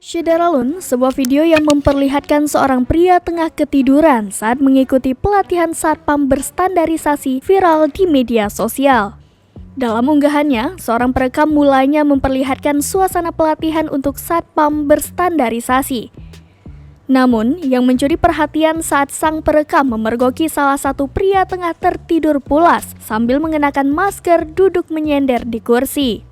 Syederalun, sebuah video yang memperlihatkan seorang pria tengah ketiduran saat mengikuti pelatihan satpam berstandarisasi viral di media sosial. Dalam unggahannya, seorang perekam mulanya memperlihatkan suasana pelatihan untuk satpam berstandarisasi. Namun, yang mencuri perhatian saat sang perekam memergoki salah satu pria tengah tertidur pulas sambil mengenakan masker duduk menyender di kursi.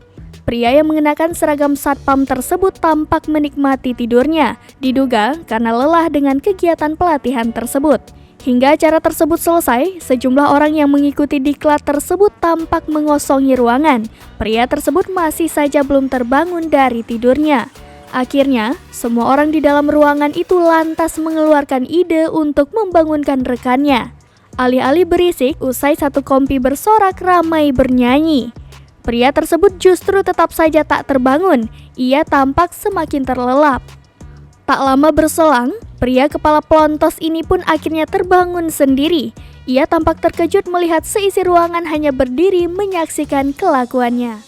Pria yang mengenakan seragam satpam tersebut tampak menikmati tidurnya, diduga karena lelah dengan kegiatan pelatihan tersebut. Hingga acara tersebut selesai, sejumlah orang yang mengikuti diklat tersebut tampak mengosongi ruangan. Pria tersebut masih saja belum terbangun dari tidurnya. Akhirnya, semua orang di dalam ruangan itu lantas mengeluarkan ide untuk membangunkan rekannya. Alih-alih berisik, usai satu kompi bersorak ramai bernyanyi. Pria tersebut justru tetap saja tak terbangun, ia tampak semakin terlelap. Tak lama berselang, pria kepala pelontos ini pun akhirnya terbangun sendiri. Ia tampak terkejut melihat seisi ruangan hanya berdiri menyaksikan kelakuannya.